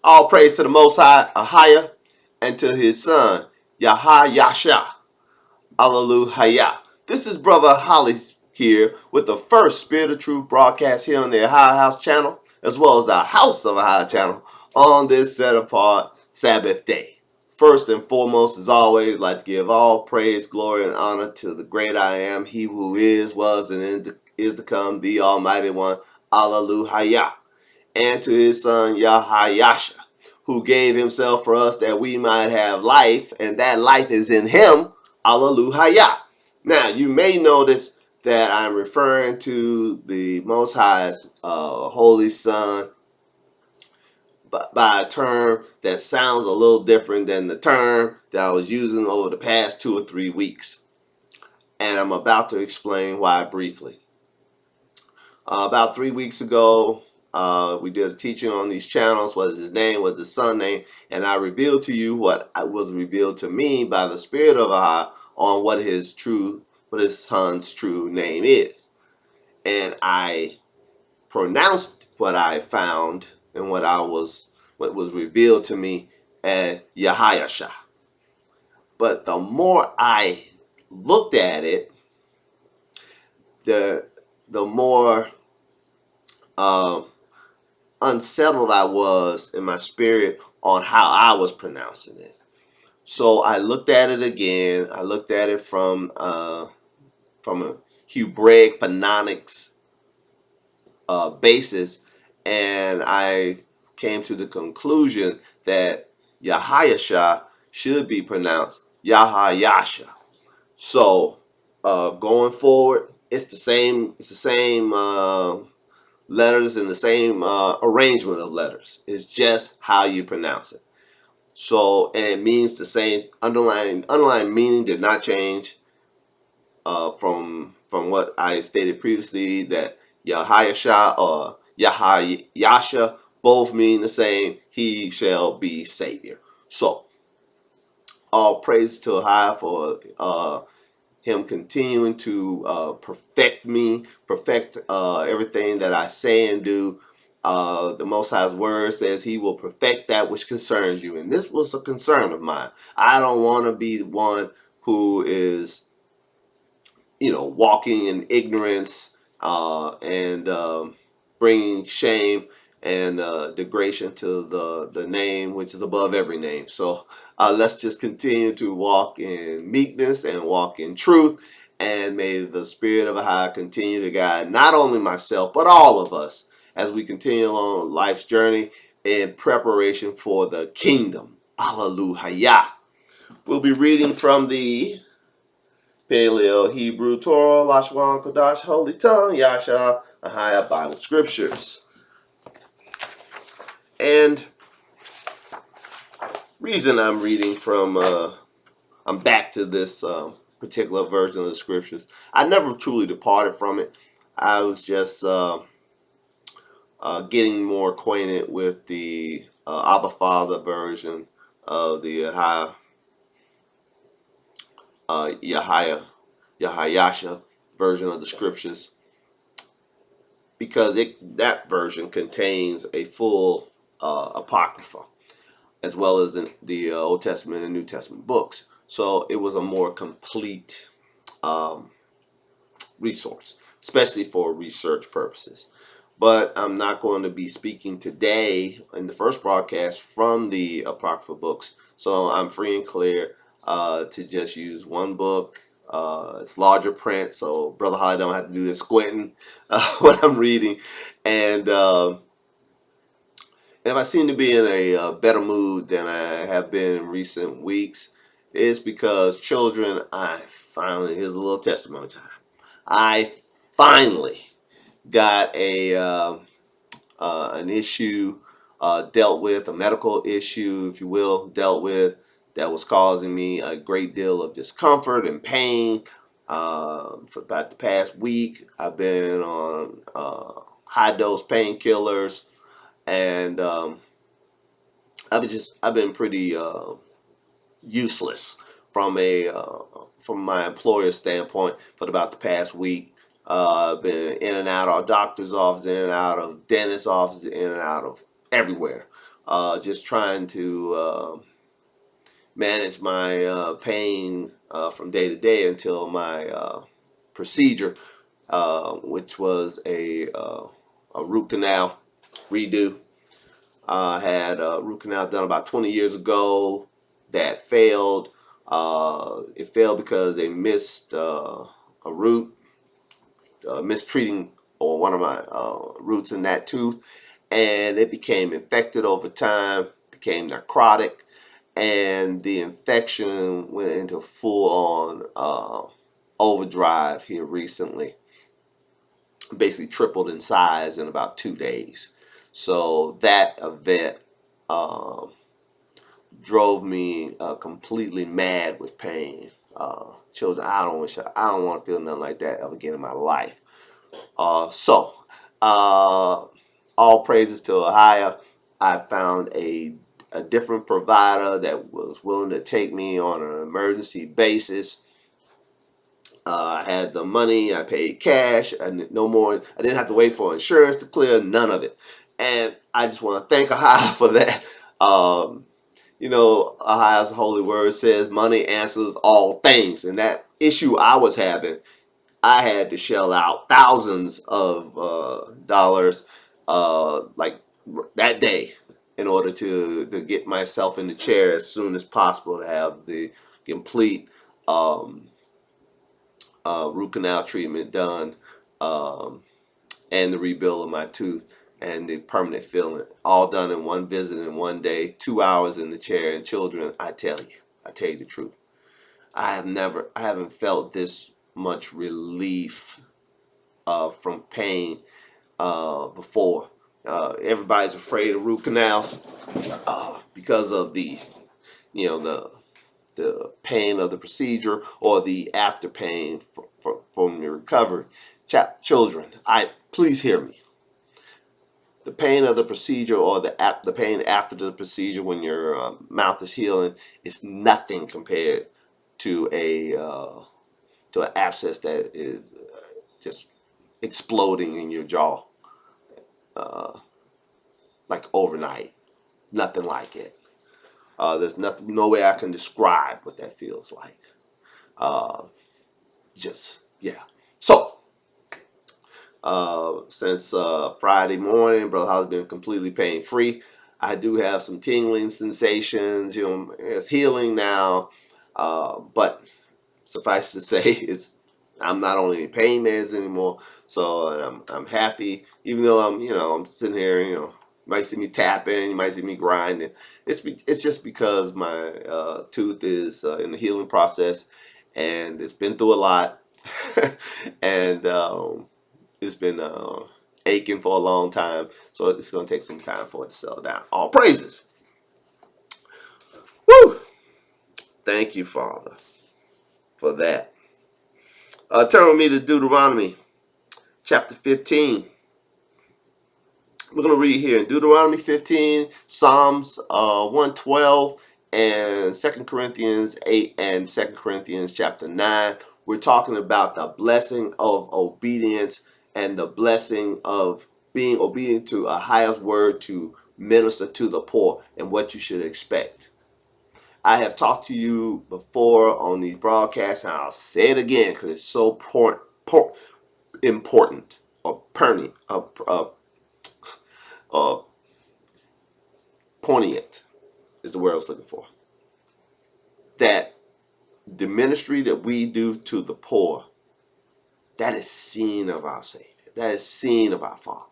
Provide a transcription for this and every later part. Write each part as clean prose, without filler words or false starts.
All praise to the Most High, AHAYAH, and to his son, AHAYAH. AHAYAH. This is Brother Holly here with the first Spirit of Truth broadcast here on the AHAYAH House channel, as well as the House of AHAYAH channel on this set apart Sabbath day. First and foremost, as always, I'd like to give all praise, glory, and honor to the great I am, he who is, was, and is to come, the Almighty One, Alleluia, and to his son, Yahayasha, who gave himself for us that we might have life, and that life is in him, Alleluia. Now, you may notice that I'm referring to the Most High's Holy Son by a term that sounds a little different than the term that I was using over the past 2 or 3 weeks. And I'm about to explain why briefly. About 3 weeks ago, we did a teaching on these channels. What is his name? What is his son's name? And I revealed to you what was revealed to me by the Spirit of Allah on what his son's true name is. And I pronounced what I found and what was revealed to me as Yahayasha. But the more I looked at it, the more unsettled I was in my spirit on how I was pronouncing it. So I looked at it again. I looked at it from a Hebraic phonetics basis, and I came to the conclusion that Yahayasha should be pronounced Yahayasha. So going forward, it's the same. It's the same letters and the same arrangement of letters. It's just how you pronounce it. So, and it means the same. Underlying meaning did not change from what I stated previously, that Yahayasha or Yahayasha both mean the same. He shall be Savior. So, all praise to High for him continuing to perfect everything that I say and do. The Most High's word says he will perfect that which concerns you. And this was a concern of mine. I don't want to be the one who is, walking in ignorance and bringing shame and degradation to the name which is above every name. So let's just continue to walk in meekness and walk in truth, and may the Spirit of Ahai continue to guide not only myself but all of us as we continue along life's journey in preparation for the kingdom. Alleluia. We'll be reading from the Paleo Hebrew Torah, Lashwan Kodash, Holy Tongue, Yasha, Ahaya Bible Scriptures. And reason I'm reading from, I'm back to this particular version of the Scriptures. I never truly departed from it. I was just getting more acquainted with the Abba Father version of the Yahayasha version of the Scriptures, because that version contains a full apocrypha, as well as the Old Testament and New Testament books. So it was a more complete resource, especially for research purposes. But I'm not going to be speaking today in the first broadcast from the apocrypha books. So I'm free and clear to just use one book. It's larger print, so Brother Holly don't have to do this squinting when I'm reading. And if I seem to be in a better mood than I have been in recent weeks, it's because children, here's a little testimony time. I finally got an issue dealt with, a medical issue, if you will, dealt with, that was causing me a great deal of discomfort and pain. For about the past week, I've been on high dose painkillers, and I've been pretty useless from my employer's standpoint for about the past week. I've been in and out of doctor's office, in and out of dentist's office, in and out of everywhere just trying to manage my pain from day to day until my procedure, which was a root canal redo. I had a root canal done about 20 years ago that failed. It failed because they missed a root, mistreating or one of my roots in that tooth, and it became infected over time, became necrotic, and the infection went into full-on overdrive here recently. Basically tripled in size in about 2 days. So that event um, drove me completely mad with pain. Children, I don't want to feel nothing like that ever again in my life. So, all praises to AHAYAH. I found a different provider that was willing to take me on an emergency basis. I had the money. I paid cash. And no more. I didn't have to wait for insurance to clear. None of it. And I just want to thank AHAYAH for that. AHAYAH's holy word says money answers all things. And that issue I was having, I had to shell out thousands of dollars like that day in order to get myself in the chair as soon as possible to have the complete root canal treatment done, and the rebuild of my tooth and the permanent filling, all done in one visit in one day, 2 hours in the chair. And children, I tell you the truth, I haven't felt this much relief from pain before. Everybody's afraid of root canals because of you know the pain of the procedure or the after pain from the recovery. Children, please hear me. The pain of the procedure or the pain after the procedure when your mouth is healing is nothing compared to an abscess that is just exploding in your jaw uh, like overnight. Nothing like it. There's no way I can describe what that feels like. Uh, just yeah. So since Friday morning, Brother Holly's been completely pain free. I do have some tingling sensations. It's healing now, but suffice to say, I'm not on any pain meds anymore. So I'm happy, even though I'm sitting here. You might see me tapping, you might see me grinding. It's just because my tooth is in the healing process, and it's been through a lot, and it's been aching for a long time. So it's going to take some time for it to settle down. All praises. Woo! Thank you, Father, for that. Turn with me to Deuteronomy chapter 15. We're going to read here in Deuteronomy 15, Psalms 112, and 2 Corinthians 8 and 2 Corinthians chapter 9. We're talking about the blessing of obedience and the blessing of being obedient to AHAYAH's word to minister to the poor and what you should expect. I have talked to you before on these broadcasts, and I'll say it again because it's so important or pertinent, poignant is the word I was looking for. That the ministry that we do to the poor, that is seen of our Savior. That is seen of our Father.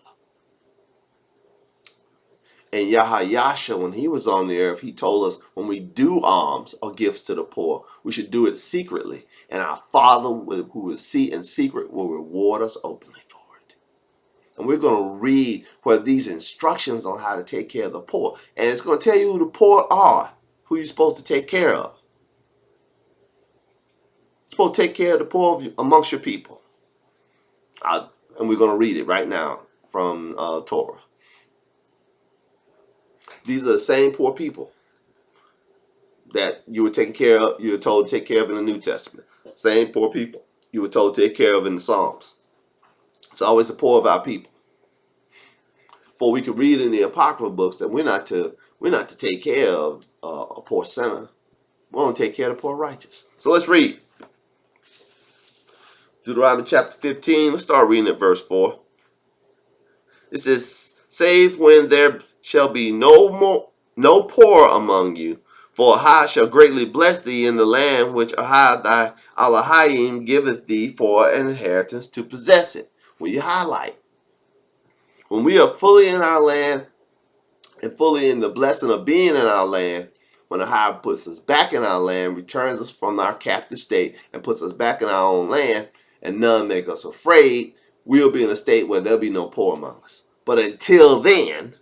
And AHAYAH, when he was on the earth, he told us when we do alms or gifts to the poor, we should do it secretly. And our Father, who is in secret, will reward us openly for it. And we're going to read where these instructions on how to take care of the poor. And it's going to tell you who the poor are, who you're supposed to take care of. You're supposed to take care of the poor amongst your people. And we're going to read it right now from Torah. These are the same poor people that you were taking care of, you were told to take care of in the New Testament. Same poor people you were told to take care of in the Psalms. It's always the poor of our people. For we can read in the apocryphal books that we're not to take care of a poor sinner. We want to take care of the poor righteous. So let's read Deuteronomy chapter 15. Let's start reading at verse 4. It says, "Save when there shall be no poor among you, for AHAYAH shall greatly bless thee in the land which AHAYAH thy AHAYAH giveth thee for an inheritance to possess it." When you highlight, when we are fully in our land and fully in the blessing of being in our land, when AHAYAH puts us back in our land, returns us from our captive state, and puts us back in our own land, and none make us afraid, we'll be in a state where there'll be no poor among us. But until then,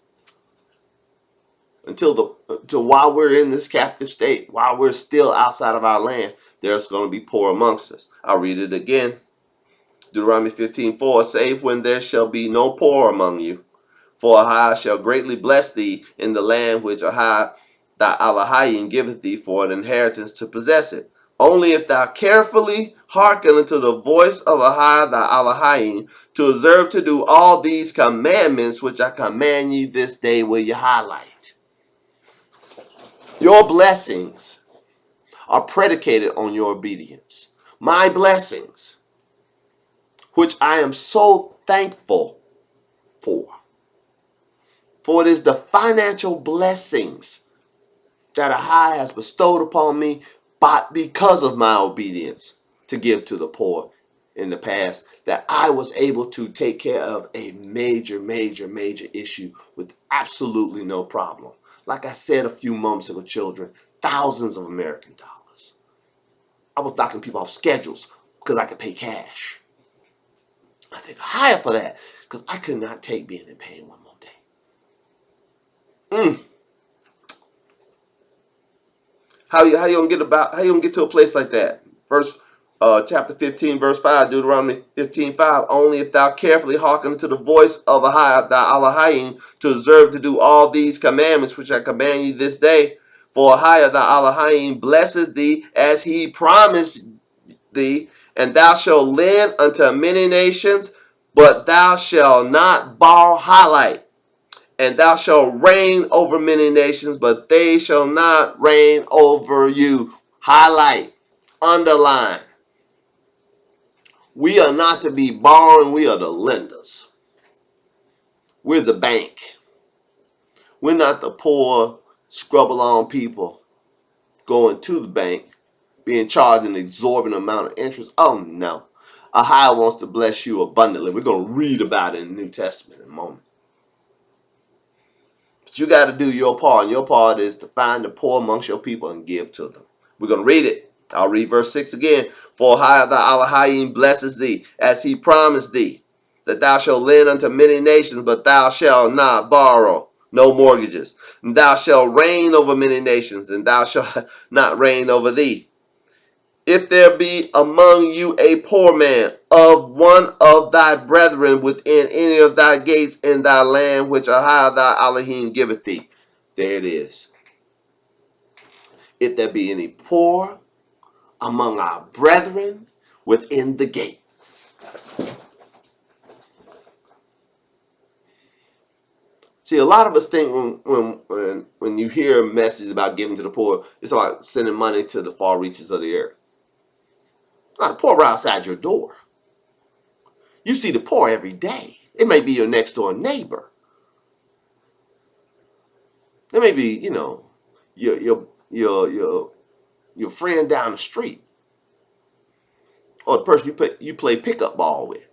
until while we're in this captive state, while we're still outside of our land, there's going to be poor amongst us. I'll read it again. Deuteronomy 15:4, "Save when there shall be no poor among you, for AHAYAH shall greatly bless thee in the land which AHAYAH thy AHAYAH giveth thee for an inheritance to possess it. Only if thou carefully hearken unto the voice of AHAYAH thy AHAYAH to observe to do all these commandments which I command you this day," where you highlight. Your blessings are predicated on your obedience. My blessings, which I am so thankful for. For it is the financial blessings that AHAYAH has bestowed upon me because of my obedience to give to the poor in the past, that I was able to take care of a major issue with absolutely no problem. Like I said a few moments ago, children, thousands of American dollars. I was knocking people off schedules because I could pay cash. I thank AHAYAH for that, because I could not take being in pain one more day. How you gonna get to a place like that? Chapter 15, verse 5, Deuteronomy 15:5. "Only if thou carefully hearken to the voice of AHAYAH thy AHAYAH to observe to do all these commandments which I command you this day. For AHAYAH thy AHAYAH blesseth thee as he promised thee, and thou shalt lend unto many nations, but thou shalt not borrow." Highlight. "And thou shalt reign over many nations, but they shall not reign over you." Highlight. Underline. We are not to be borrowing. We are the lenders. We're the bank. We're not the poor, scrub-along people going to the bank, being charged an exorbitant amount of interest. Oh, no. AHAYAH wants to bless you abundantly. We're going to read about it in the New Testament in a moment. But you got to do your part, and your part is to find the poor amongst your people and give to them. We're going to read it. I'll read verse 6 again. "For AHAYAH thy AHAYAH blesses thee, as he promised thee, that thou shalt lend unto many nations, but thou shalt not borrow." No mortgages. "And thou shalt reign over many nations, and thou shalt not reign over thee. If there be among you a poor man of one of thy brethren within any of thy gates in thy land which AHAYAH thy Elohim giveth thee." There it is. "If there be any poor among our brethren within the gate." See, a lot of us think when you hear a message about giving to the poor, it's about sending money to the far reaches of the earth. Not the poor right outside your door. You see the poor every day. It may be your next door neighbor. It may be, your friend down the street, or the person you play pickup ball with.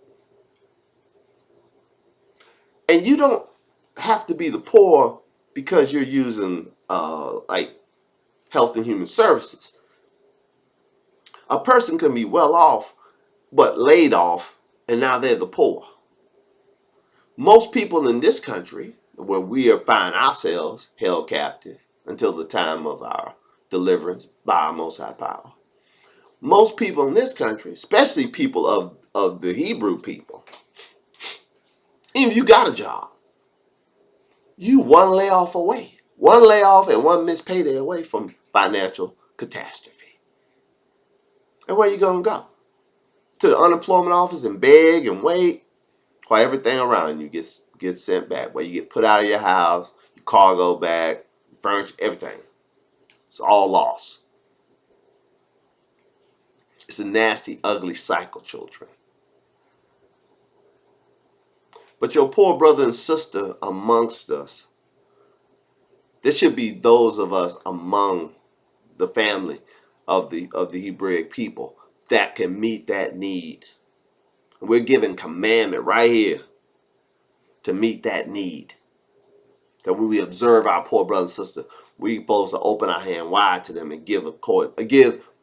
And you don't have to be the poor because you're using like Health and Human Services. A person can be well off but laid off, and now they're the poor. Most people in this country, where we find ourselves held captive until the time of our deliverance by our Most High Power. Most people in this country, especially people of the Hebrew people, even if you got a job, you one layoff and one missed payday away from financial catastrophe. And where you gonna go? To the unemployment office and beg and wait? While everything around you gets sent back. Where you get put out of your house, your cargo bag, furniture, everything. It's all lost. It's a nasty, ugly cycle, children. But your poor brother and sister amongst us, there should be those of us among the family of the Hebraic people that can meet that need. We're given commandment right here to meet that need. That when we observe our poor brother and sister, we're supposed to open our hand wide to them and give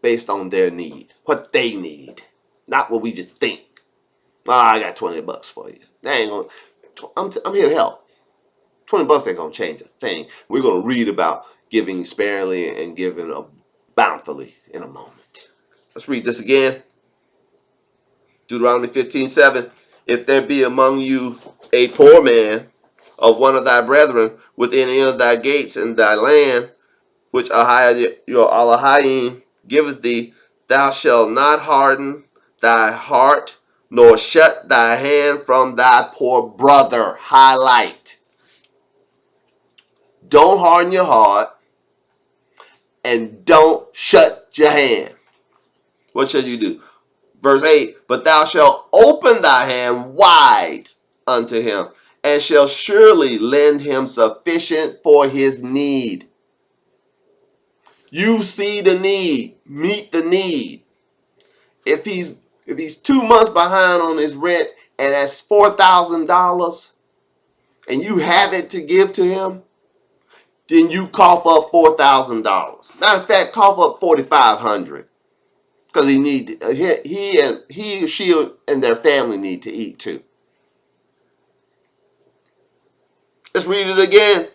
based on their need, what they need, not what we just think. I got $20 for you. That ain't gonna. I'm here to help. $20 ain't gonna change a thing. We're gonna read about giving sparingly and giving bountifully in a moment. Let's read this again. Deuteronomy 15:7. If there be among you a poor man of one of thy brethren within any of thy gates in thy land, which AHAYAH your Elohim giveth thee, thou shalt not harden thy heart, nor shut thy hand from thy poor brother. Highlight. Don't harden your heart, and don't shut your hand. What shall you do? Verse 8, but thou shalt open thy hand wide unto him, and shall surely lend him sufficient for his need. You see the need, meet the need. If he's 2 months behind on his rent and that's $4,000, and you have it to give to him, then you cough up $4,000. Matter of fact, cough up $4,500, because he or she and their family need to eat too. Let's read it again.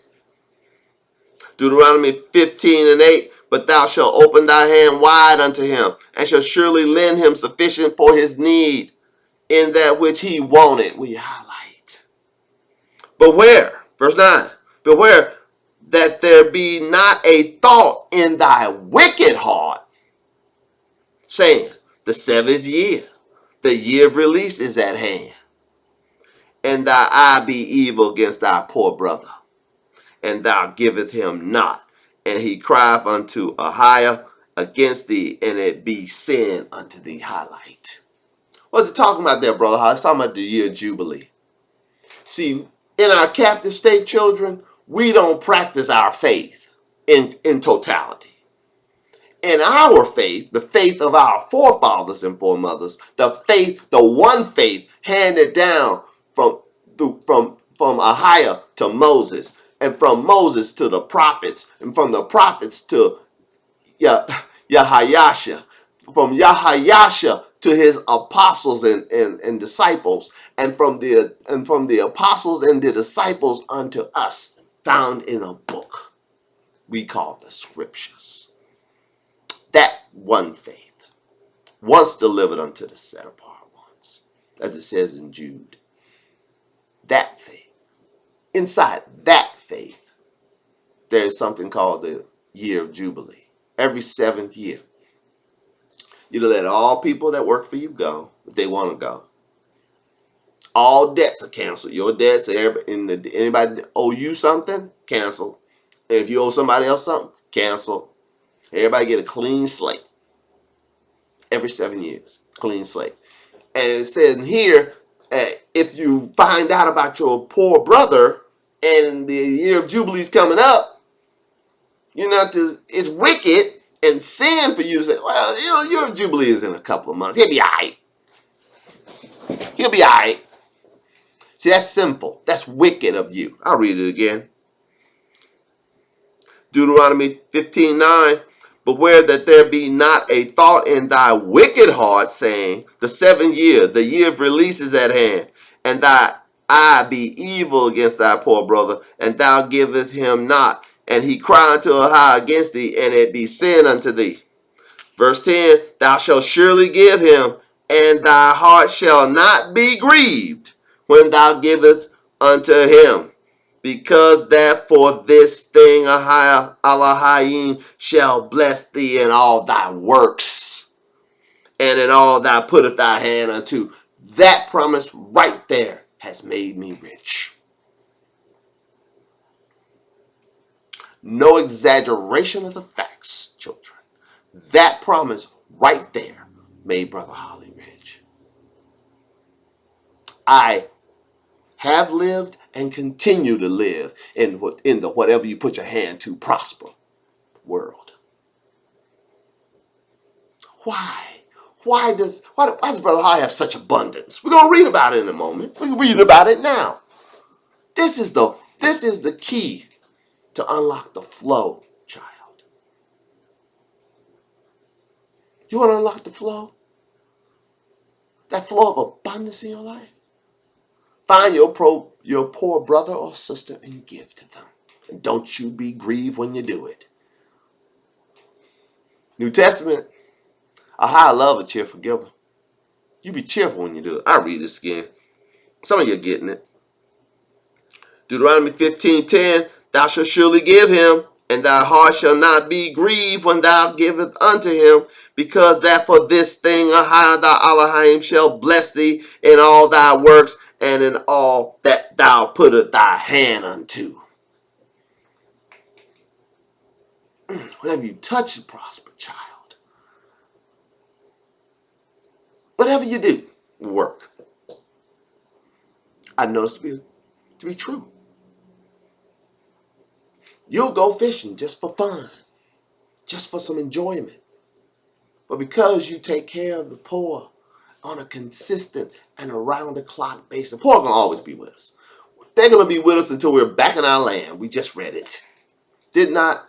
Deuteronomy 15:8. But thou shalt open thy hand wide unto him, and shalt surely lend him sufficient for his need in that which he wanted. We highlight. Beware, verse 9. Beware that there be not a thought in thy wicked heart, saying, the 7th year, the year of release is at hand, and thy eye be evil against thy poor brother, and thou giveth him not, and he crieth unto AHAYAH against thee, and it be sin unto thee. Highlight. What's it talking about there, brother? It's talking about the year of Jubilee. See, in our captive state, children, we don't practice our faith in totality. In our faith, the faith of our forefathers and foremothers, the one faith handed down from AHAYAH to Moses, and from Moses to the prophets, and from the prophets to AHAYAH, from AHAYAH to his apostles and disciples, and from the apostles and the disciples unto us, found in a book we call the scriptures. That one faith, once delivered unto the set apart ones, as it says in Jude. That faith. Inside that faith, there is something called the year of Jubilee. Every 7th year, you let all people that work for you go if they want to go. All debts are canceled. Your debts, anybody owe you something, cancel. And if you owe somebody else something, cancel. Everybody get a clean slate. Every 7 years, clean slate. And it says in here, if you find out about your poor brother and the year of Jubilee is coming up, it's wicked and sin for you to say, well, your Jubilee is in a couple of months. He'll be all right. He'll be all right. See, that's sinful. That's wicked of you. I'll read it again. Deuteronomy 15:9. Beware that there be not a thought in thy wicked heart, saying, the 7th year, the year of release is at hand, and thy eye be evil against thy poor brother, and thou giveth him not, and he cry unto AHAYAH against thee, and it be sin unto thee. Verse 10, thou shalt surely give him, and thy heart shall not be grieved when thou givest unto him, because that for this thing AHAYAH Elohim shall bless thee in all thy works, and in all thou putteth thy hand unto. That promise right there has made me rich. No exaggeration of the facts, children. That promise right there made Brother Holly rich. I have lived and continue to live in the whatever you put your hand to prosper world. Why? Why does Brother Holly have such abundance? We're gonna read about it in a moment. We can read about it now. This is the key to unlock the flow, child. You want to unlock the flow? That flow of abundance in your life? Find your poor brother or sister and give to them. And don't you be grieved when you do it. New Testament, I love a cheerful giver. You be cheerful when you do it. I'll read this again. Some of you are getting it. Deuteronomy 15:10, thou shalt surely give him, and thy heart shall not be grieved when thou givest unto him, because that for this thing AHAYAH thy Elohim shall bless thee in all thy works and in all that thou puttest thy hand unto. Whatever you touch, you prosper, child. Whatever you do will work. I know this to be true. You'll go fishing just for fun, just for some enjoyment. But because you take care of the poor on a consistent and around-the-clock basis, the poor are going to always be with us. They're going to be with us until we're back in our land. We just read it. Did not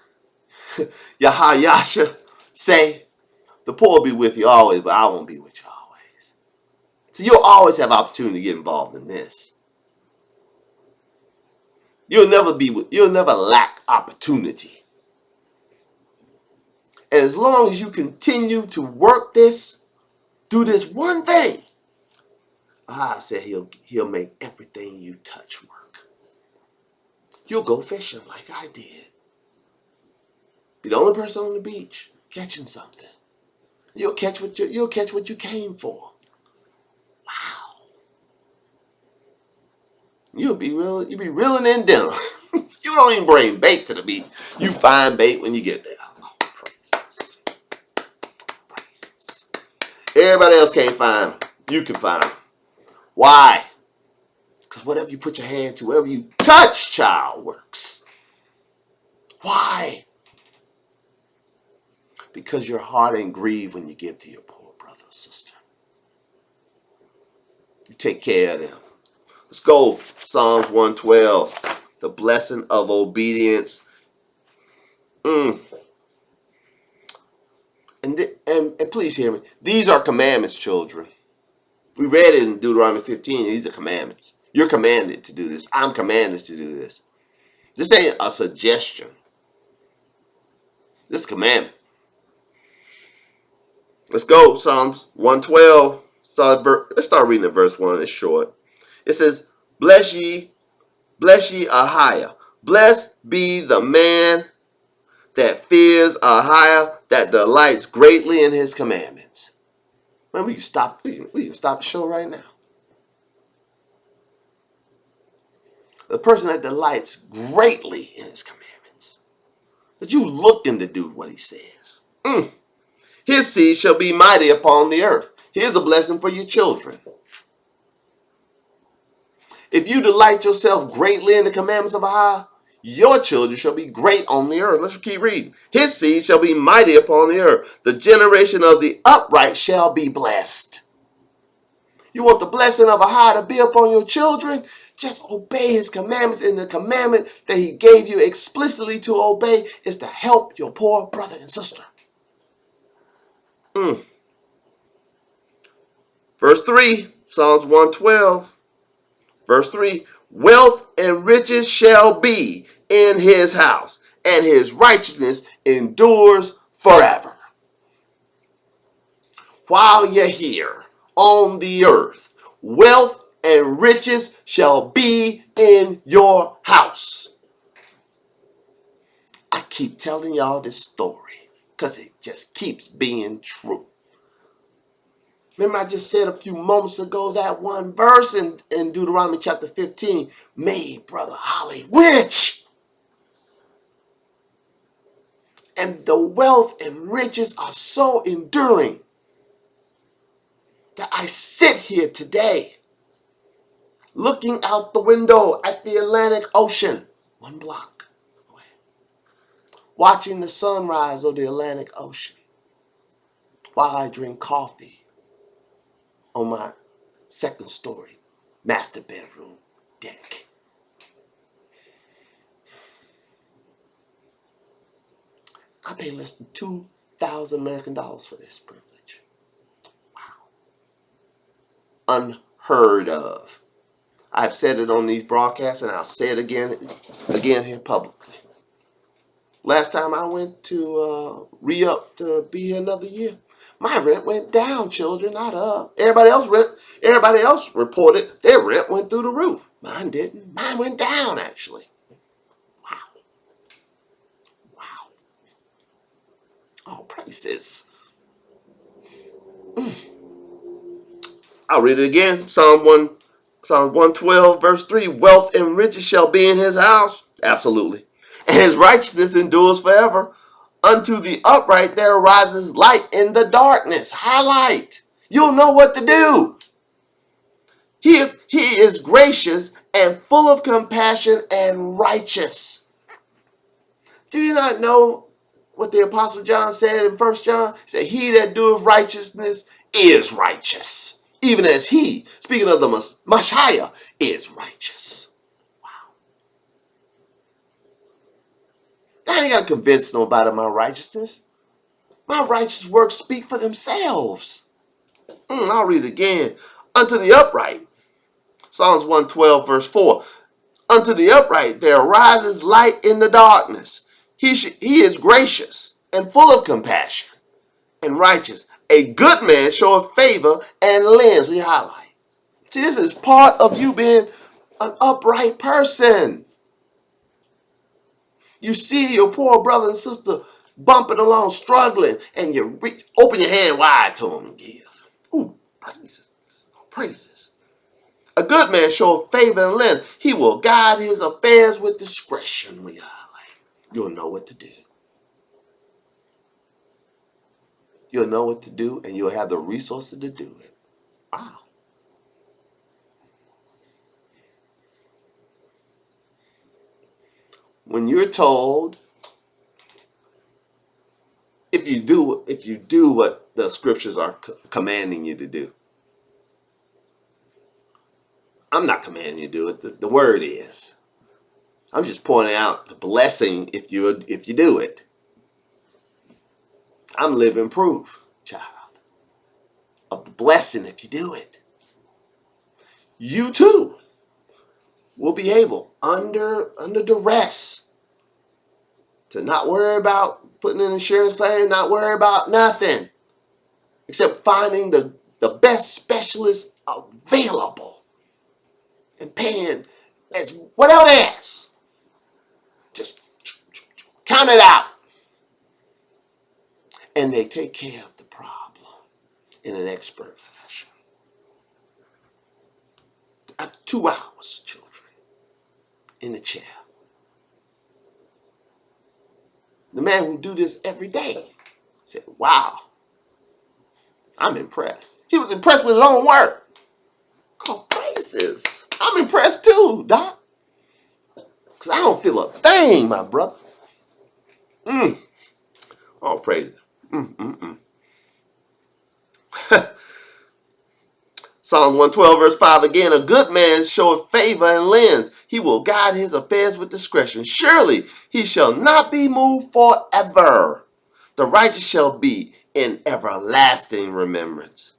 AHAYAH say, the poor will be with you always, but I won't be with you always. So you'll always have opportunity to get involved in this. You'll never lack opportunity. And as long as you continue to work this, do this one thing, I said he'll make everything you touch work. You'll go fishing like I did. Be the only person on the beach catching something. You'll catch what you came for. Wow. You'll be reeling in dinner. You don't even bring bait to the beach. You find bait when you get there. Oh, praises. Praises. Everybody else can't find them. You can find them. Why? Because whatever you put your hand to, whatever you touch, child, works. Why? Because your heart ain't grieved when you give to your poor brother or sister. You take care of them. Let's go. Psalms 112. The blessing of obedience. And please hear me. These are commandments, children. We read it in Deuteronomy 15. These are commandments. You're commanded to do this. I'm commanded to do this. This ain't a suggestion. This is a commandment. Let's go. Psalms 112. Let's start reading at verse 1. It's short. It says, Bless ye AHAYAH. Blessed be the man that fears AHAYAH, that delights greatly in his commandments. Man, we can stop the show right now. The person that delights greatly in his commandments. That you looking to do what he says. His seed shall be mighty upon the earth. Here's a blessing for your children. If you delight yourself greatly in the commandments of AHAYAH, your children shall be great on the earth. Let's keep reading. His seed shall be mighty upon the earth. The generation of the upright shall be blessed. You want the blessing of AHAYAH to be upon your children? Just obey his commandments. And the commandment that he gave you explicitly to obey is to help your poor brother and sister. Verse 3, Psalms 112. Verse 3, wealth and riches shall be in his house, and his righteousness endures forever. While you're here on the earth, wealth and riches shall be in your house. I keep telling y'all this story because it just keeps being true. Remember I just said a few moments ago that one verse in Deuteronomy chapter 15 made Brother Holly rich. And the wealth and riches are so enduring that I sit here today looking out the window at the Atlantic Ocean, 1 block away, watching the sunrise of the Atlantic Ocean while I drink coffee on my second story master bedroom deck. I pay less than 2,000 American dollars for this privilege. Wow. Unheard of. I've said it on these broadcasts and I'll say it again here publicly. Last time I went to re-up to be here another year, my rent went down, children, not up. Everybody else reported their rent went through the roof. Mine didn't. Mine went down, actually. Wow. Wow. Oh, praises. I'll read it again. Psalm 112, verse 3. Wealth and riches shall be in his house. Absolutely. And his righteousness endures forever. Unto the upright there arises light in the darkness. Highlight. You'll know what to do. He is gracious and full of compassion and righteous. Do you not know what the Apostle John said in 1 John? He said, he that doeth righteousness is righteous. Even as he, speaking of the Messiah, is righteous. Wow. I ain't got to convince nobody of my righteousness. My righteous works speak for themselves. I'll read it again. Unto the upright. Psalms 112, verse 4. Unto the upright there arises light in the darkness. He is gracious and full of compassion and righteous. A good man showeth favor and lends. We highlight. See, this is part of you being an upright person. You see your poor brother and sister bumping along, struggling, and you open your hand wide to them and give. Ooh, praises. Praises. A good man showeth favor and lend. He will guide his affairs with discretion. We highlight. You'll know what to do. You'll know what to do, and you'll have the resources to do it. Wow. When you're told, if you do what the scriptures are commanding you to do, I'm not commanding you to do it. The word is. I'm just pointing out the blessing if you do it. I'm living proof, child, of the blessing if you do it. You too will be able, under duress, to not worry about putting an insurance claim, not worry about nothing, except finding the best specialist available and paying as whatever it is. Just count it out. And they take care of the problem in an expert fashion. After 2 hours, children, in the chair. The man who do this every day said, wow, I'm impressed. He was impressed with his own work. Oh, praises. I'm impressed too, Doc. Because I don't feel a thing, my brother. Oh, praise. Psalms 112, verse 5 again. A good man showeth favor and lends. He will guide his affairs with discretion. Surely he shall not be moved forever. The righteous shall be in everlasting remembrance.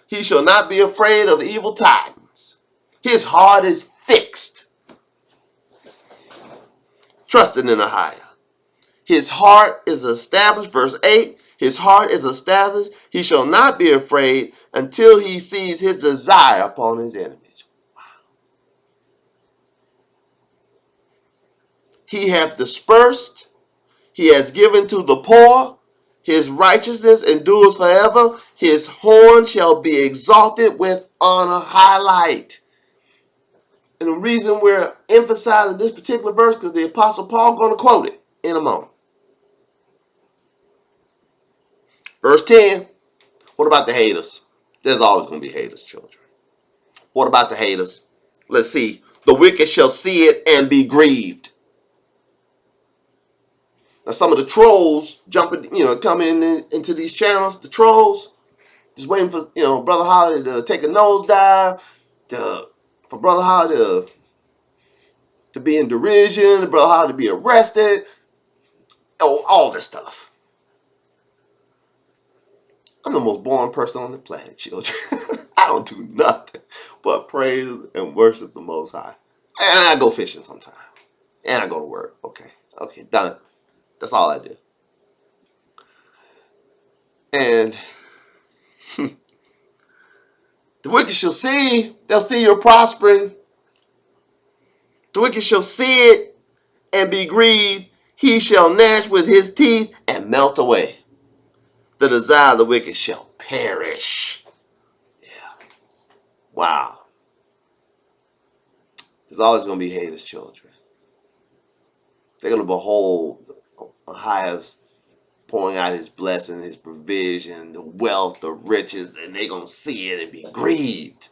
He shall not be afraid of evil tidings. His heart is fixed, trusting in AHAYAH. His heart is established, verse 8. His heart is established. He shall not be afraid until he sees his desire upon his enemies. Wow. He hath dispersed. He has given to the poor. His righteousness endures forever. His horn shall be exalted with honor. Highlight. And the reason we're emphasizing this particular verse because the Apostle Paul going to quote it in a moment. Verse 10. What about the haters? There's always going to be haters, children. What about the haters? Let's see. The wicked shall see it and be grieved. Now some of the trolls jumping, coming into these channels, the trolls, just waiting for, Brother Holly to take a nosedive, for Brother Holly to be in derision, Brother Holly to be arrested, all this stuff. I'm the most boring person on the planet, children. I don't do nothing but praise and worship the Most High. And I go fishing sometime. And I go to work. Okay, done. That's all I do. And the wicked shall see, they'll see you're prospering. The wicked shall see it and be grieved. He shall gnash with his teeth and melt away. The desire of the wicked shall perish. Yeah. Wow. There's always going to be haters, children. They're going to behold AHAYAH's pouring out his blessing, his provision, the wealth, the riches, and they're going to see it and be grieved.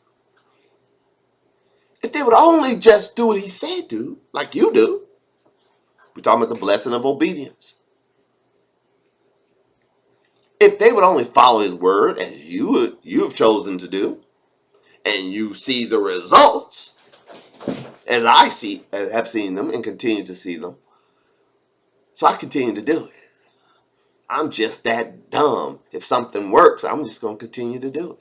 If they would only just do what he said do, like you do. We're talking about the blessing of obedience. If they would only follow his word as you have chosen to do, and you see the results, as I have seen them and continue to see them, so I continue to do it. I'm just that dumb. If something works, I'm just going to continue to do it.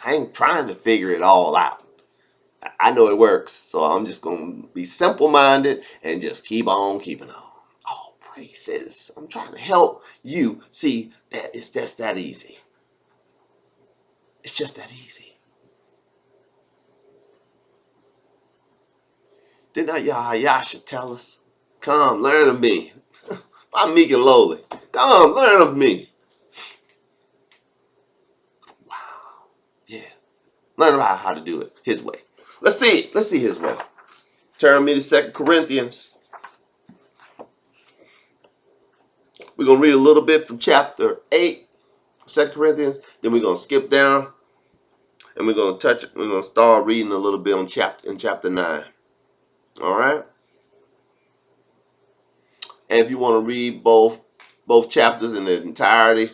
I ain't trying to figure it all out. I know it works, so I'm just going to be simple-minded and just keep on keeping on. Oh, praises. I'm trying to help you see that it's just that easy. It's just that easy. Did not AHAYAH tell us? Come, learn of me. I'm meek and lowly. Come, learn of me. Wow. Yeah. Learn about how to do it his way. Let's see his way. Turn me to 2 Corinthians. We're going to read a little bit from chapter 8, 2 Corinthians. Then we're going to skip down. And we're going to start reading a little bit in chapter 9. All right? And if you want to read both chapters in their entirety,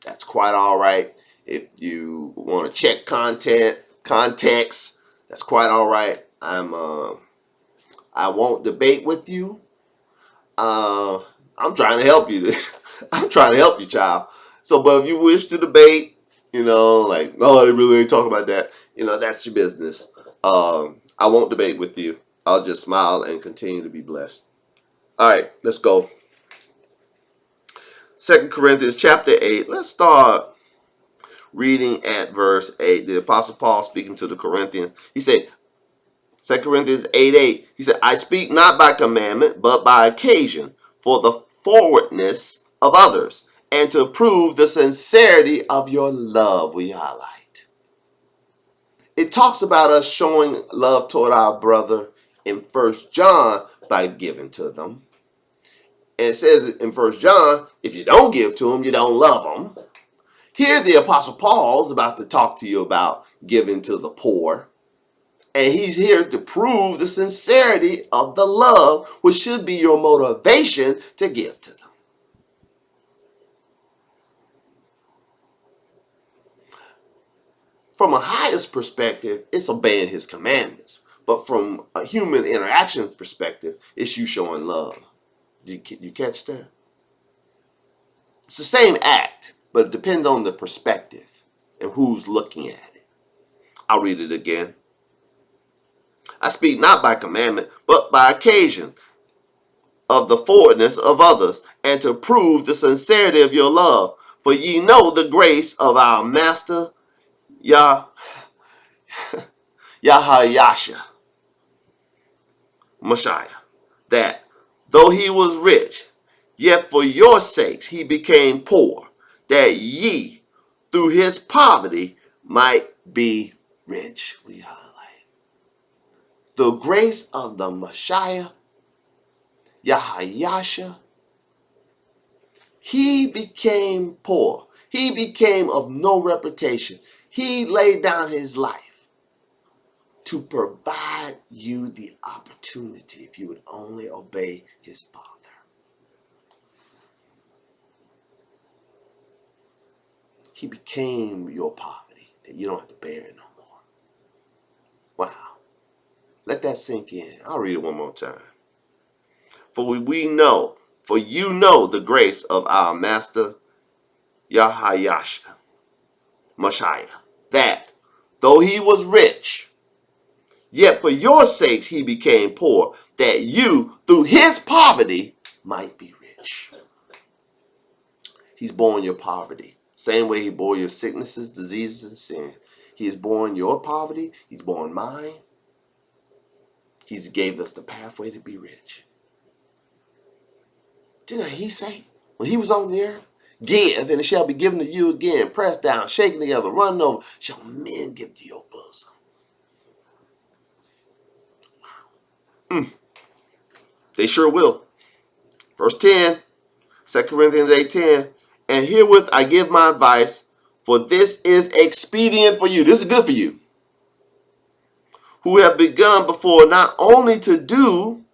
that's quite all right. If you want to check context, that's quite all right. I won't debate with you. I'm trying to help you. I'm trying to help you, child. So, but if you wish to debate, like, no, they really ain't talking about that. That's your business. I won't debate with you. I'll just smile and continue to be blessed. All right, let's go. 2 Corinthians chapter 8. Let's start reading at verse 8. The Apostle Paul speaking to the Corinthians. He said, 2 Corinthians 8:8. He said, I speak not by commandment, but by occasion, for the forwardness of others, and to prove the sincerity of your love, we highlight. It talks about us showing love toward our brother in 1 John by giving to them. And it says in 1 John, if you don't give to them, you don't love them. Here the Apostle Paul is about to talk to you about giving to the poor. And he's here to prove the sincerity of the love, which should be your motivation to give to them. From AHAYAH's perspective, it's obeying his commandments. But from a human interaction perspective, it's you showing love. You catch that? It's the same act, but it depends on the perspective and who's looking at it. I'll read it again. I speak not by commandment, but by occasion of the forwardness of others, and to prove the sincerity of your love. For ye know the grace of our Master AHAYAH, Messiah, that though he was rich, yet for your sakes he became poor, that ye through his poverty might be rich. We highlight the grace of the Messiah, AHAYAH. He became poor. He became of no reputation. He laid down his life to provide you the opportunity if you would only obey his Father. He became your poverty that you don't have to bear it no more. Wow. Let that sink in. I'll read it one more time. For you know the grace of our Master AHAYAH, Messiah, that though he was rich, yet for your sakes he became poor, that you through his poverty might be rich. He's borne your poverty. Same way he bore your sicknesses, diseases, and sin. He has borne your poverty. He's borne mine. He gave us the pathway to be rich. Didn't he say when he was on the earth? Give, and it shall be given to you again. Pressed down, shaken together, running over, shall men give to your bosom. They sure will. Verse 10, 2 Corinthians 8:10. And herewith I give my advice, for this is expedient for you. This is good for you, who have begun before not only to do,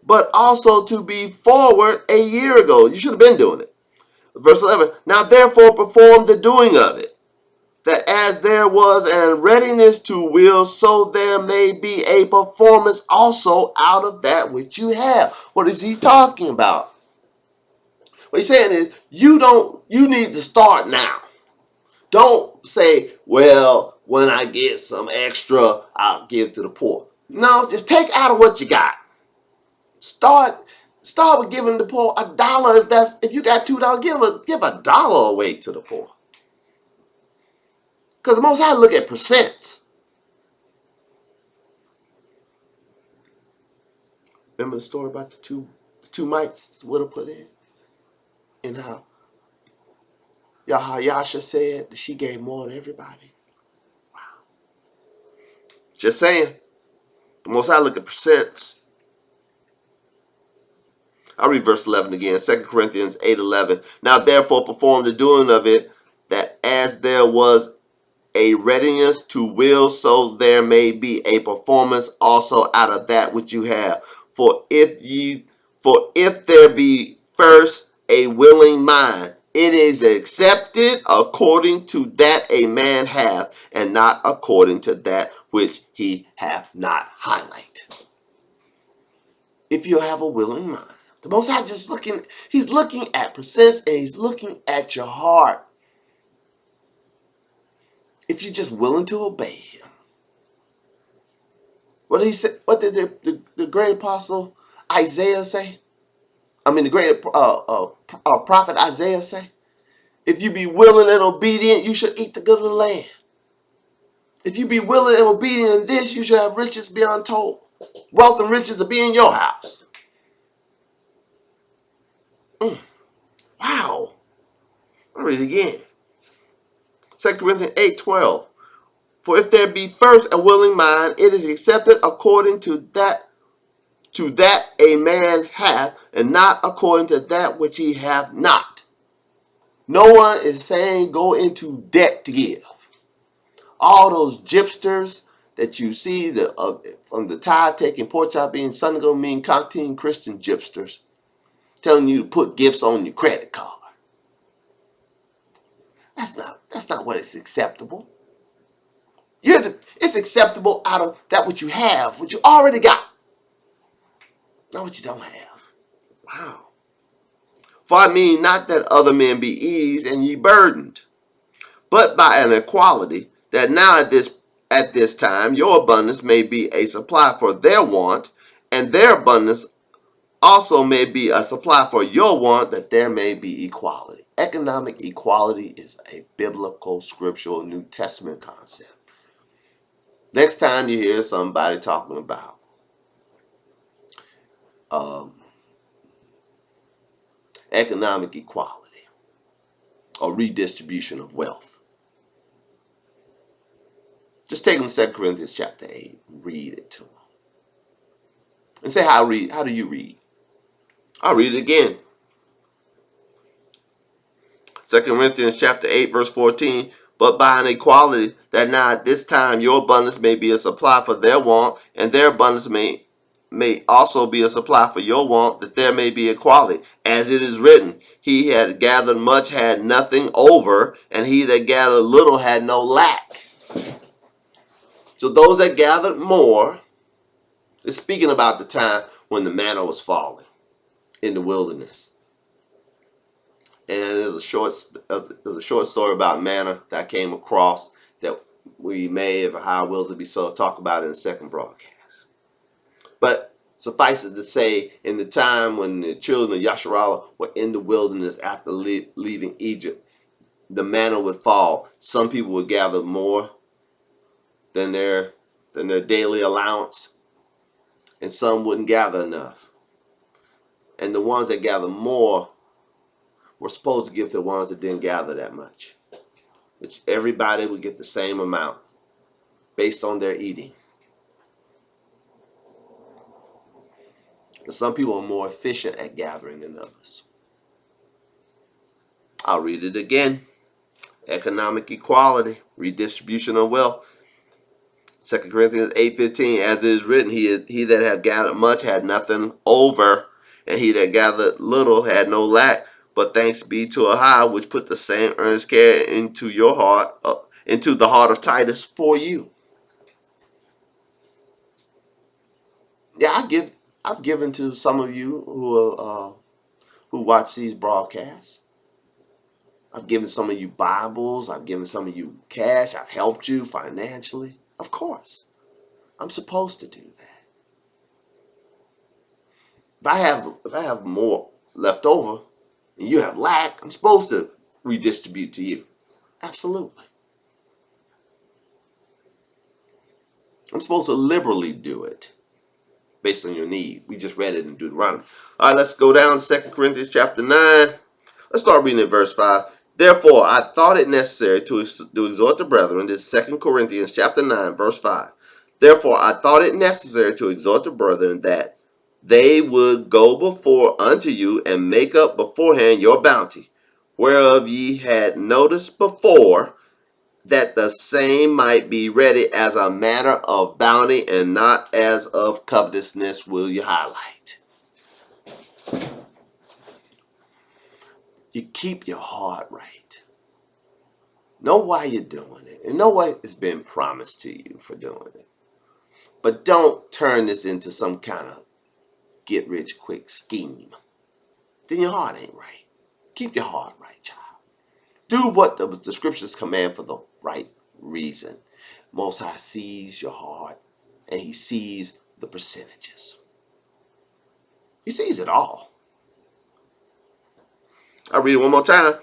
but also to be forward a year ago. You should have been doing it. Verse 11. Now therefore perform the doing of it, that as there was a readiness to will, so there may be a performance also out of that which you have. What is he talking about? What he's saying is you need to start now. Don't say, well, when I get some extra, I'll give to the poor. No, just take out of what you got. Start with giving the poor $1. If you got $2, give $1 away to the poor. Because the Most High look at percents. Remember the story about the two mites the widow put in? And how AHAYAH said that she gave more than everybody. Wow. Just saying. The Most High look at percents. I'll read verse 11 again. 2 Corinthians 8:11. Now therefore perform the doing of it, that as there was a readiness to will, so there may be a performance also out of that which you have. For if there be first a willing mind, it is accepted according to that a man hath, and not according to that which he hath not. Highlight. If you have a willing mind. The Most High he's looking at percents, and he's looking at your heart. If you're just willing to obey him. What did he say? What did the great apostle Isaiah say? I mean, the great prophet Isaiah say? If you be willing and obedient, you shall eat the good of the land. If you be willing and obedient in this, you shall have riches beyond told. Wealth and riches will be in your house. Wow. I'll read it again. 2 Corinthians 8:12. For if there be first a willing mind, it is accepted according to that a man hath, and not according to that which he hath not. No one is saying go into debt to give. All those gypsters that you see from the tithe taking, pork chop being, Sunday go mean, canteen Christian gypsters telling you to put gifts on your credit card. That's not what is acceptable. It's acceptable out of that which you have, what you already got, not what you don't have. Wow. For I mean not that other men be eased and ye burdened, but by an equality, that now at this time your abundance may be a supply for their want, and their abundance also may be a supply for your want, that there may be equality. Economic equality is a biblical, scriptural, New Testament concept. Next time you hear somebody talking about economic equality, or redistribution of wealth. Just take them to 2 Corinthians chapter 8 and read it to them. And say, how do you read? I'll read it again. 2 Corinthians chapter 8, verse 14. But by an equality, that now at this time your abundance may be a supply for their want, and their abundance may also be a supply for your want, that there may be equality. As it is written, he had gathered much had nothing over, and he that gathered little had no lack. So those that gathered more, is speaking about the time when the manna was falling in the wilderness. And there's a short story about manna that I came across that we may, if our wills would be so, talk about in the second broadcast. But suffice it to say, in the time when the children of Yasharallah were in the wilderness after leaving Egypt, the manna would fall. Some people would gather more than their daily allowance, and some wouldn't gather enough. And the ones that gathered more were supposed to give to the ones that didn't gather that much. That everybody would get the same amount based on their eating. And some people are more efficient at gathering than others. I'll read it again. Economic equality, redistribution of wealth. 2 Corinthians 8:15, as it is written, he that had gathered much had nothing over, and he that gathered little had no lack. But thanks be to AHAYAH, which put the same earnest care into your heart, into the heart of Titus for you. Yeah, I've given to some of you who watch these broadcasts. I've given some of you Bibles. I've given some of you cash. I've helped you financially. Of course, I'm supposed to do that. If I have more left over and you have lack, I'm supposed to redistribute to you. Absolutely. I'm supposed to liberally do it based on your need. We just read it in Deuteronomy. All right, let's go down to 2 Corinthians chapter 9. Let's start reading in verse 5. Therefore, I thought it necessary to exhort the brethren. This is 2 Corinthians chapter 9, verse 5. Therefore, I thought it necessary to exhort the brethren that they would go before unto you and make up beforehand your bounty, whereof ye had noticed before, that the same might be ready as a matter of bounty and not as of covetousness. Will you highlight? You keep your heart right. Know why you're doing it, and know what has been promised to you for doing it. But don't turn this into some kind of get rich quick scheme. Then your heart ain't right. Keep your heart right, child. Do what the scriptures command for the right reason. Most High sees your heart, and he sees the percentages. He sees it all. I'll read it one more time.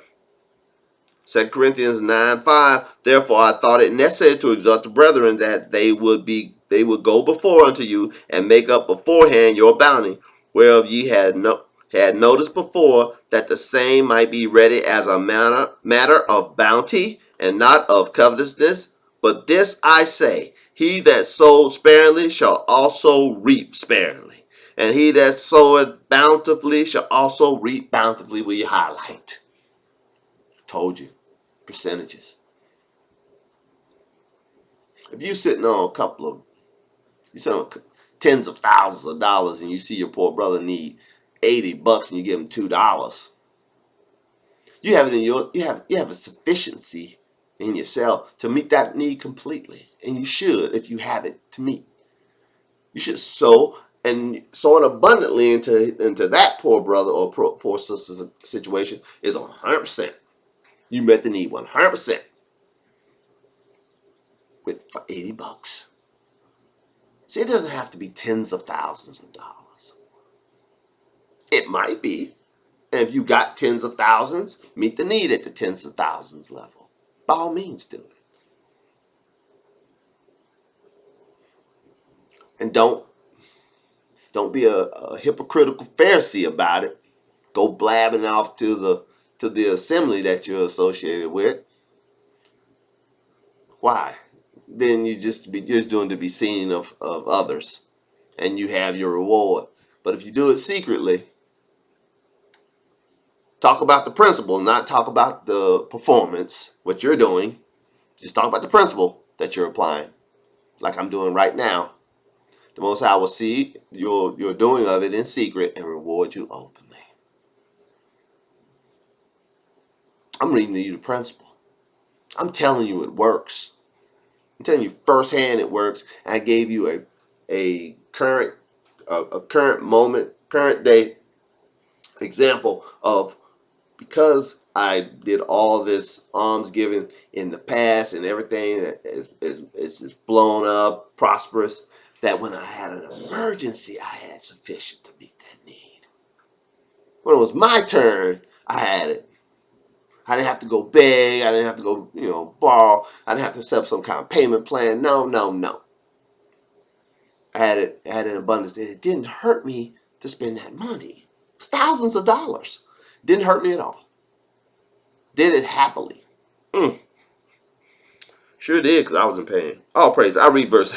2 Corinthians 9:5. Therefore I thought it necessary to exhort the brethren that they would go before unto you and make up beforehand your bounty, whereof ye had noticed before, that the same might be ready as a matter of bounty and not of covetousness. But this I say, he that sowed sparingly shall also reap sparingly, and he that soweth bountifully shall also reap bountifully. Will you highlight? Told you. Percentages. If you're sitting on tens of thousands of dollars, and you see your poor brother need $80 and you give him $2, you have a sufficiency in yourself to meet that need completely, and you should, if you have it to meet. You should sow, and sowing abundantly into that poor brother or poor sister's situation is 100%. You met the need 100%. For $80. See, it doesn't have to be tens of thousands of dollars. It might be. And if you got tens of thousands, meet the need at the tens of thousands level. By all means, do it. And don't be a hypocritical Pharisee about it. Go blabbing off to to the assembly that you're associated with. Why? Then you're just doing to be seen of others, and you have your reward. But if you do it secretly, talk about the principle, not talk about the performance, what you're doing. Just talk about the principle that you're applying, like I'm doing right now. The Most High will see your doing of it in secret and reward you openly. I'm reading to you the principle. I'm telling you it works. I'm telling you firsthand it works. I gave you a current moment, current day example of, because I did all this almsgiving in the past and everything is just blown up, prosperous, that when I had an emergency, I had sufficient to meet that need. When it was my turn, I had it. I didn't have to go beg. I didn't have to go, borrow. I didn't have to set up some kind of payment plan. No. I had it. I had an abundance. It didn't hurt me to spend that money. It's thousands of dollars. It didn't hurt me at all. Did it happily. Sure did, because I was in pain. All praise. I read 2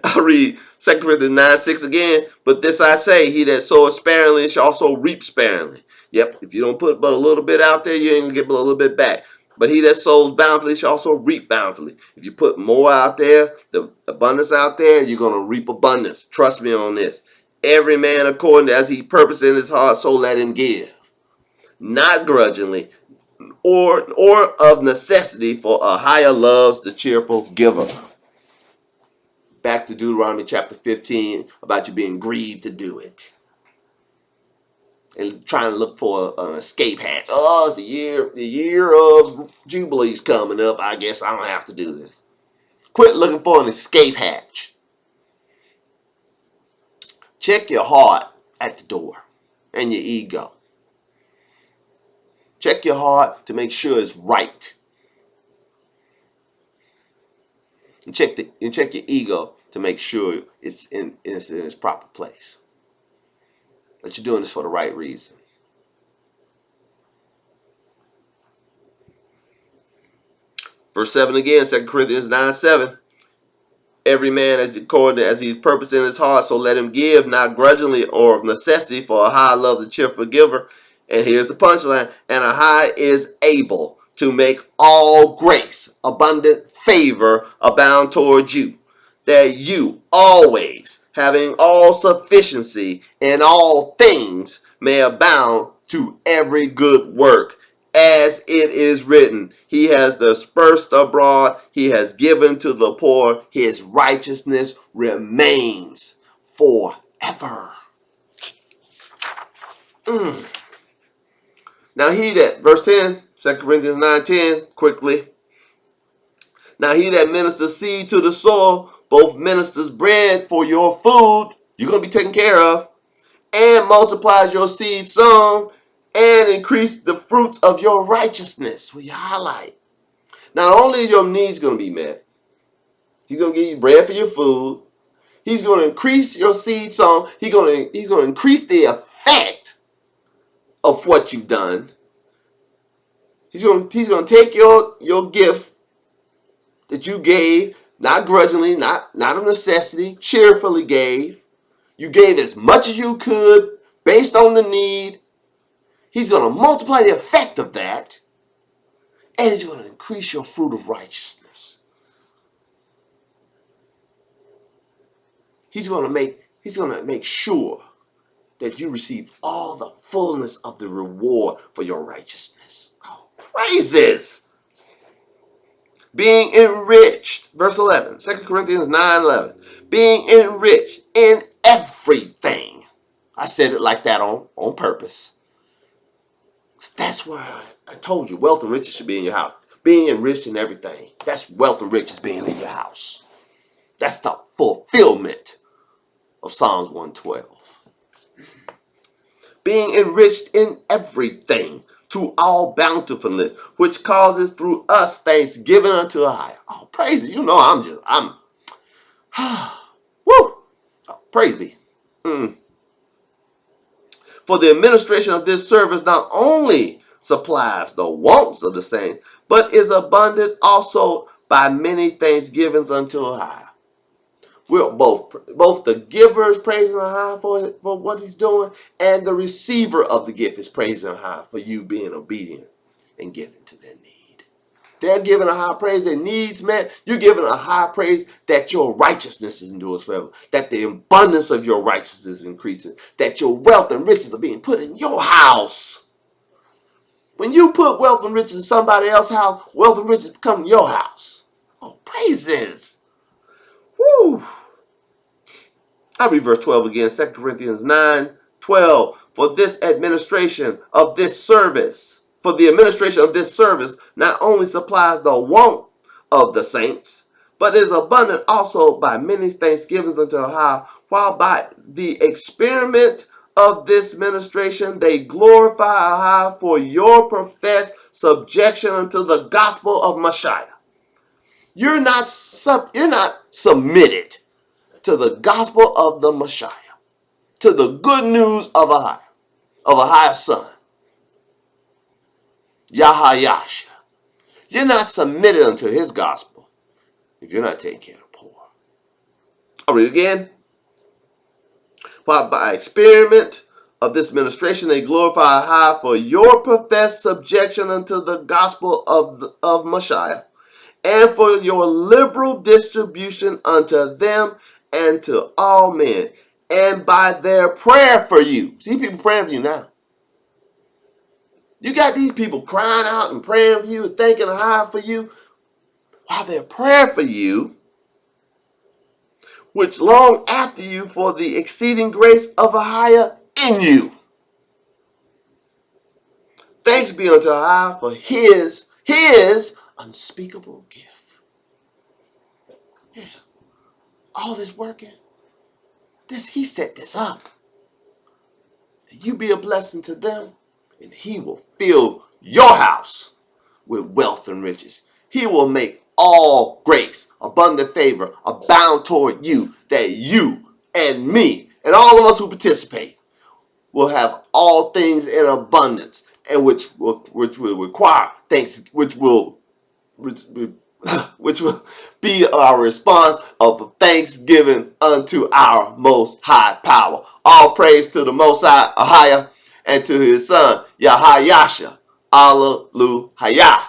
Corinthians 9:6 again. But this I say, he that soweth sparingly shall also reap sparingly. Yep, if you don't put but a little bit out there, you ain't going to get but a little bit back. But he that sows bountifully shall also reap bountifully. If you put more out there, the abundance out there, you're going to reap abundance. Trust me on this. Every man according to as he purposed in his heart, so let him give. Not grudgingly, or of necessity, for AHAYAH loves the cheerful giver. Back to Deuteronomy chapter 15 about you being grieved to do it. And trying to look for an escape hatch. Oh, it's the year of Jubilee's coming up. I guess I don't have to do this. Quit looking for an escape hatch. Check your heart at the door and your ego. Check your heart to make sure it's right. And check your ego to make sure it's in its proper place. That you're doing this for the right reason. Verse 7 again, 2 Corinthians 9:7. Every man as he's purposed in his heart, so let him give, not grudgingly or of necessity, for AHAYAH loves the cheerful giver. And here's the punchline. And AHAYAH is able to make all grace, abundant favor abound toward you, that you always, having all sufficiency in all things, may abound to every good work. As it is written, he has dispersed abroad, he has given to the poor, his righteousness remains forever. Now he that, verse 10, 2 Corinthians 9:10, quickly. Now he that ministers seed to the soil, both ministers bread for your food, you're going to be taken care of, and multiplies your seed sown, and increase the fruits of your righteousness. We highlight. Not only is your needs going to be met, he's going to give you bread for your food. He's going to increase your seed sown. He's going to increase the effect of what you've done. He's going to take your gift that you gave, not grudgingly, not of necessity, cheerfully gave. You gave as much as you could based on the need. He's going to multiply the effect of that, and he's going to increase your fruit of righteousness. He's going to make sure that you receive all the fullness of the reward for your righteousness. Oh, praises! Being enriched, verse 11, 2 Corinthians 9:11. Being enriched in everything. I said it like that on purpose. That's where I told you wealth and riches should be in your house. Being enriched in everything. That's wealth and riches being in your house. That's the fulfillment of Psalms 112. Being enriched in everything to all bountifulness, which causes through us thanksgiving unto AHAYAH. Oh, praise it. I'm woo! Oh, praise be. For the administration of this service, not only supplies the wants of the saints, but is abundant also by many thanksgivings unto AHAYAH. We're both the giver is praising AHAYAH for what he's doing, and the receiver of the gift is praising AHAYAH for you being obedient and giving to their need. They're giving a high praise their needs, man. You're giving a high praise that your righteousness endures forever, that the abundance of your righteousness is increasing, that your wealth and riches are being put in your house. When you put wealth and riches in somebody else's house, wealth and riches become your house. Oh, praises. Woo. I'll read verse 12 again, 2 Corinthians 9:12. For the administration of this service not only supplies the want of the saints, but is abundant also by many thanksgivings unto AHAYAH, while by the experiment of this ministration they glorify AHAYAH for your professed subjection unto the gospel of Messiah. You're not submitted to the gospel of the Messiah, to the good news of AHAYAH's son, AHAYAH. You're not submitted unto his gospel if you're not taking care of the poor. I'll read it again. While by experiment of this ministration they glorify AHAYAH for your professed subjection unto the gospel of Messiah, and for your liberal distribution unto them and to all men, and by their prayer for you. See, people praying for you now. You got these people crying out and praying for you and thanking AHAYAH for you, while they're praying for you, which long after you for the exceeding grace of AHAYAH in you. Thanks be unto AHAYAH for his unspeakable gift. Yeah. All this working, he set this up. You be a blessing to them, and he will fill your house with wealth and riches. He will make all grace, abundant favor, abound toward you, that you and me and all of us who participate will have all things in abundance, and which will require thanks, which will be our response of thanksgiving unto our most high power. All praise to the most high AHAYAH and to his son AHAYAH. Hallelujah.